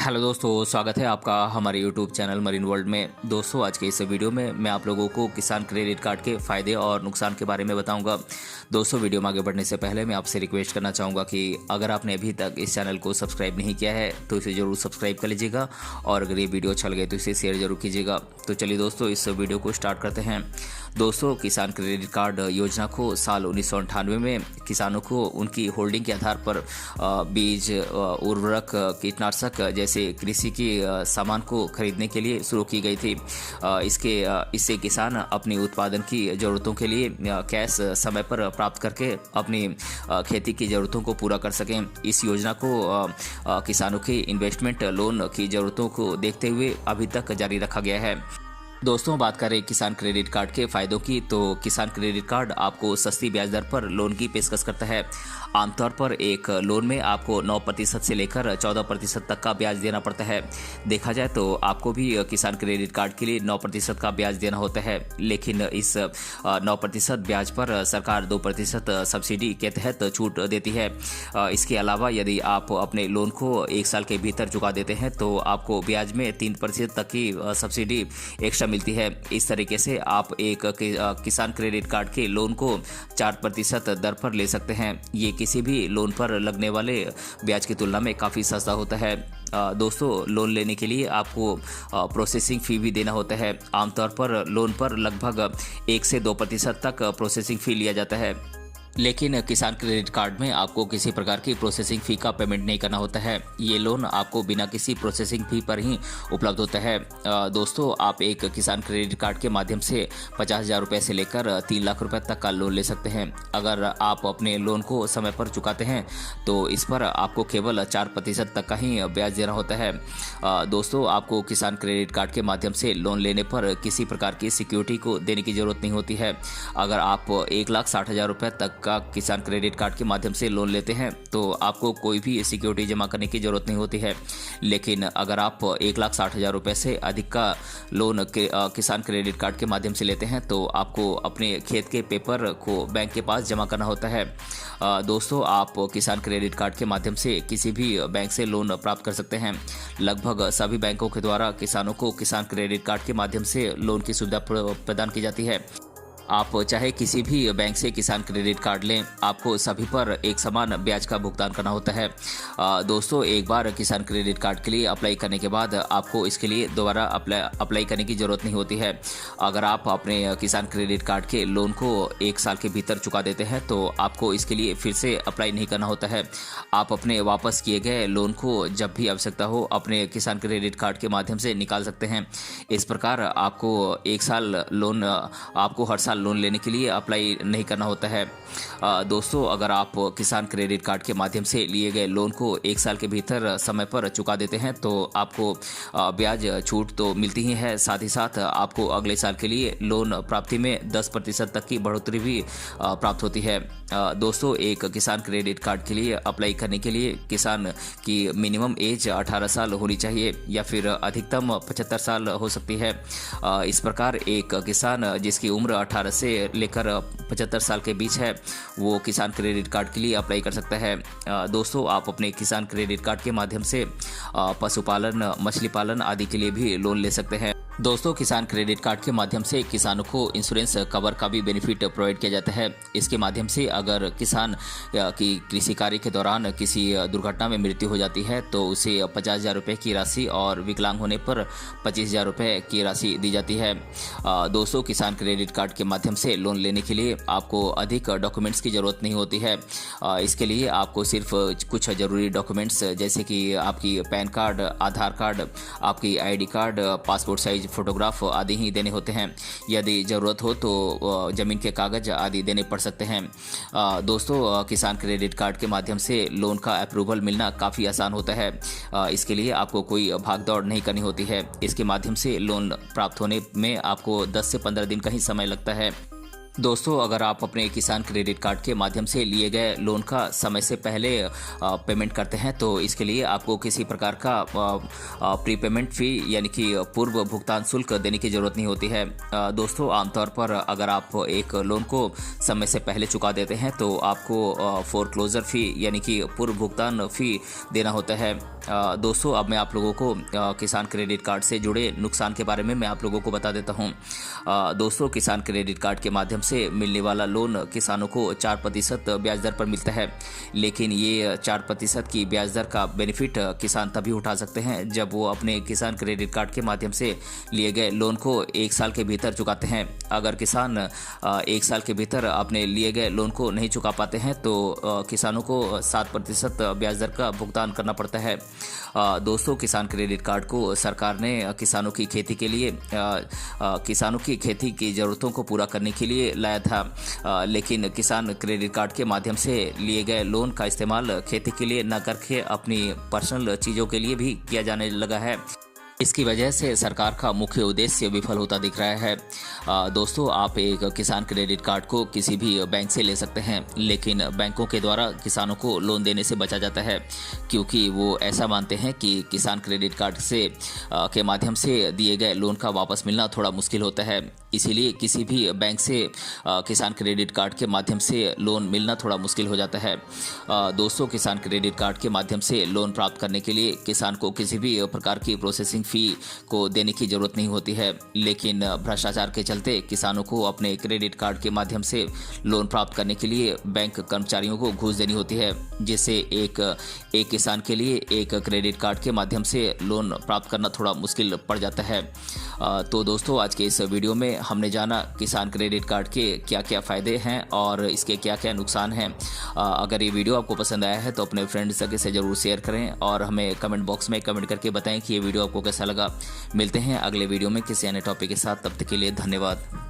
Hello दोस्तों, स्वागत है आपका हमारे यूट्यूब चैनल मरीन वर्ल्ड में। दोस्तों, आज के इस वीडियो में मैं आप लोगों को किसान क्रेडिट कार्ड के फ़ायदे और नुकसान के बारे में बताऊंगा। दोस्तों, वीडियो में आगे बढ़ने से पहले मैं आपसे रिक्वेस्ट करना चाहूँगा कि अगर आपने अभी तक इस चैनल को सब्सक्राइब नहीं किया है तो इसे ज़रूर सब्सक्राइब कर लीजिएगा और अगर ये वीडियो अच्छा लगे तो इसे शेयर जरूर कीजिएगा। तो चलिए दोस्तों, इस वीडियो को स्टार्ट करते हैं। दोस्तों, किसान क्रेडिट कार्ड योजना को साल 1998 में किसानों को उनकी होल्डिंग के आधार पर बीज, उर्वरक, कीटनाशक जैसे कृषि की सामान को खरीदने के लिए शुरू की गई थी। इससे किसान अपनी उत्पादन की ज़रूरतों के लिए कैश समय पर प्राप्त करके अपनी खेती की ज़रूरतों को पूरा कर सकें। इस योजना को किसानों के इन्वेस्टमेंट लोन की ज़रूरतों को देखते हुए अभी तक जारी रखा गया है। दोस्तों, बात करें किसान क्रेडिट कार्ड के फायदों की तो किसान क्रेडिट कार्ड आपको सस्ती ब्याज दर पर लोन की पेशकश करता है। आमतौर पर एक लोन में आपको 9% से लेकर 14% तक का ब्याज देना पड़ता है। देखा जाए तो आपको भी किसान क्रेडिट कार्ड के लिए 9% का ब्याज देना होता है, लेकिन इस 9% ब्याज पर सरकार 2% सब्सिडी के तहत छूट देती है। इसके अलावा यदि आप अपने लोन को 1 साल के भीतर चुका देते हैं तो आपको ब्याज में 3% तक की सब्सिडी एक्स्ट्रा मिलती है। इस तरीके से आप एक किसान क्रेडिट कार्ड के लोन को 4% दर पर ले सकते हैं। ये किसी भी लोन पर लगने वाले ब्याज की तुलना में काफ़ी सस्ता होता है। दोस्तों, लोन लेने के लिए आपको प्रोसेसिंग फ़ी भी देना होता है। आमतौर पर लोन पर लगभग 1 से 2% तक प्रोसेसिंग फ़ी लिया जाता है, लेकिन किसान क्रेडिट कार्ड में आपको किसी प्रकार की प्रोसेसिंग फ़ी का पेमेंट नहीं करना होता है। ये लोन आपको बिना किसी प्रोसेसिंग फ़ी पर ही उपलब्ध होता है। दोस्तों, आप एक किसान क्रेडिट कार्ड के माध्यम से 50,000 रुपये से लेकर 3 लाख रुपए तक का लोन ले सकते हैं। अगर आप अपने लोन को समय पर चुकाते हैं तो इस पर आपको केवल 4% तक का ही ब्याज देना होता है। दोस्तों, आपको किसान क्रेडिट कार्ड के माध्यम से लोन लेने पर किसी प्रकार की सिक्योरिटी को देने की ज़रूरत नहीं होती है। अगर आप 1,60,000 रुपये तक का किसान क्रेडिट कार्ड के माध्यम से लोन लेते हैं तो आपको कोई भी सिक्योरिटी जमा करने की जरूरत नहीं होती है, लेकिन अगर आप 1,60,000 रुपये से अधिक का लोन किसान क्रेडिट कार्ड के माध्यम से लेते हैं तो आपको अपने खेत के पेपर को बैंक के पास जमा करना होता है। दोस्तों, आप किसान क्रेडिट कार्ड के माध्यम से किसी भी बैंक से लोन प्राप्त कर सकते हैं। लगभग सभी बैंकों के द्वारा किसानों को किसान क्रेडिट कार्ड के माध्यम से लोन की सुविधा प्रदान की जाती है। आप चाहे किसी भी बैंक से किसान क्रेडिट कार्ड लें, आपको सभी पर एक समान ब्याज का भुगतान करना होता है। दोस्तों, एक बार किसान क्रेडिट कार्ड के लिए अप्लाई करने के बाद आपको इसके लिए दोबारा अप्लाई करने की ज़रूरत नहीं होती है। अगर आप अपने किसान क्रेडिट कार्ड के लोन को 1 साल के भीतर चुका देते हैं तो आपको इसके लिए फिर से अप्लाई नहीं करना होता है। आप अपने वापस किए गए लोन को जब भी आवश्यकता हो अपने किसान क्रेडिट कार्ड के माध्यम से निकाल सकते हैं। इस प्रकार आपको 1 साल लोन आपको हर साल लोन लेने के लिए अप्लाई नहीं करना होता है। दोस्तों, अगर आप किसान क्रेडिट कार्ड के माध्यम से लिए गए लोन को 1 साल के भीतर समय पर चुका देते हैं तो आपको ब्याज छूट तो मिलती ही है, साथ ही साथ आपको अगले साल के लिए लोन प्राप्ति में 10% तक की बढ़ोतरी भी प्राप्त होती है। दोस्तों, एक किसान क्रेडिट कार्ड के लिए अप्लाई करने के लिए किसान की मिनिमम एज 18 साल होनी चाहिए या फिर अधिकतम 75 साल हो सकती है। इस प्रकार एक किसान जिसकी उम्र 18 से लेकर 75 साल के बीच है वो किसान क्रेडिट कार्ड के लिए अप्लाई कर सकता है। दोस्तों, आप अपने किसान क्रेडिट कार्ड के माध्यम से पशुपालन, मछली पालन आदि के लिए भी लोन ले सकते हैं। दोस्तों, किसान क्रेडिट कार्ड के माध्यम से किसानों को इंश्योरेंस कवर का भी बेनिफिट प्रोवाइड किया जाता है। इसके माध्यम से अगर किसान की कृषि कार्य के दौरान किसी दुर्घटना में मृत्यु हो जाती है तो उसे 50,000 रुपये की राशि और विकलांग होने पर 25,000 रुपये की राशि दी जाती है। दोस्तों, किसान क्रेडिट कार्ड के माध्यम से लोन लेने के लिए आपको अधिक डॉक्यूमेंट्स की ज़रूरत नहीं होती है। इसके लिए आपको सिर्फ कुछ ज़रूरी डॉक्यूमेंट्स जैसे कि आपकी पैन कार्ड, आधार कार्ड, आपकी ID card, passport size photograph आदि ही देने होते हैं। यदि ज़रूरत हो तो ज़मीन के कागज़ आदि देने पड़ सकते हैं। दोस्तों, किसान क्रेडिट कार्ड के माध्यम से लोन का अप्रूवल मिलना काफ़ी आसान होता है। इसके लिए आपको कोई भाग दौड़ नहीं करनी होती है। इसके माध्यम से लोन प्राप्त होने में आपको 10 से 15 दिन का ही समय लगता है। दोस्तों, अगर आप अपने किसान क्रेडिट कार्ड के माध्यम से लिए गए लोन का समय से पहले पेमेंट करते हैं तो इसके लिए आपको किसी प्रकार का प्रीपेमेंट फ़ी यानी कि पूर्व भुगतान शुल्क देने की ज़रूरत नहीं होती है। दोस्तों, आमतौर पर अगर आप एक लोन को समय से पहले चुका देते हैं तो आपको फोरक्लोजर फ़ी यानी कि पूर्व भुगतान फ़ी देना होता है। दोस्तों अब मैं आप लोगों को किसान क्रेडिट कार्ड से जुड़े नुकसान के बारे में मैं आप लोगों को बता देता हूं। दोस्तों किसान क्रेडिट कार्ड के माध्यम से मिलने वाला लोन किसानों को 4% ब्याज दर पर मिलता है, लेकिन ये 4% की ब्याज दर का बेनिफिट किसान तभी उठा सकते हैं जब वो अपने किसान क्रेडिट कार्ड के माध्यम से लिए गए लोन को 1 साल के भीतर चुकाते हैं। अगर किसान 1 साल के भीतर अपने लिए गए लोन को नहीं चुका पाते हैं तो किसानों को 7% ब्याज दर का भुगतान करना पड़ता है। दोस्तों किसान क्रेडिट कार्ड को सरकार ने किसानों की खेती के लिए किसानों की खेती की ज़रूरतों को पूरा करने के लिए लाया था, लेकिन किसान क्रेडिट कार्ड के माध्यम से लिए गए लोन का इस्तेमाल खेती के लिए न करके अपनी पर्सनल चीज़ों के लिए भी किया जाने लगा है। इसकी वजह से सरकार का मुख्य उद्देश्य विफल होता दिख रहा है। दोस्तों आप एक किसान क्रेडिट कार्ड को किसी भी बैंक से ले सकते हैं, लेकिन बैंकों के द्वारा किसानों को लोन देने से बचा जाता है क्योंकि वो ऐसा मानते हैं कि किसान क्रेडिट कार्ड से के माध्यम से दिए गए लोन का वापस मिलना थोड़ा मुश्किल होता है। इसीलिए किसी भी बैंक से किसान क्रेडिट कार्ड के माध्यम से लोन मिलना थोड़ा मुश्किल हो जाता है। दोस्तों किसान क्रेडिट कार्ड के माध्यम से लोन प्राप्त करने के लिए किसान को किसी भी प्रकार की प्रोसेसिंग फ़ी को देने की ज़रूरत नहीं होती है, लेकिन भ्रष्टाचार के चलते किसानों को अपने क्रेडिट कार्ड के माध्यम से लोन प्राप्त करने के लिए बैंक कर्मचारियों को घूस देनी होती है, जिससे एक किसान के लिए एक क्रेडिट कार्ड के माध्यम से लोन प्राप्त करना थोड़ा मुश्किल पड़ जाता है। तो दोस्तों आज के इस वीडियो में हमने जाना किसान क्रेडिट कार्ड के क्या क्या फ़ायदे हैं और इसके क्या क्या नुकसान हैं। अगर ये वीडियो आपको पसंद आया है तो अपने फ्रेंड्स से ज़रूर शेयर करें और हमें कमेंट बॉक्स में कमेंट करके बताएं कि ये वीडियो आपको कैसा लगा। मिलते हैं अगले वीडियो में किसी अन्य टॉपिक के साथ, तब तक के लिए धन्यवाद।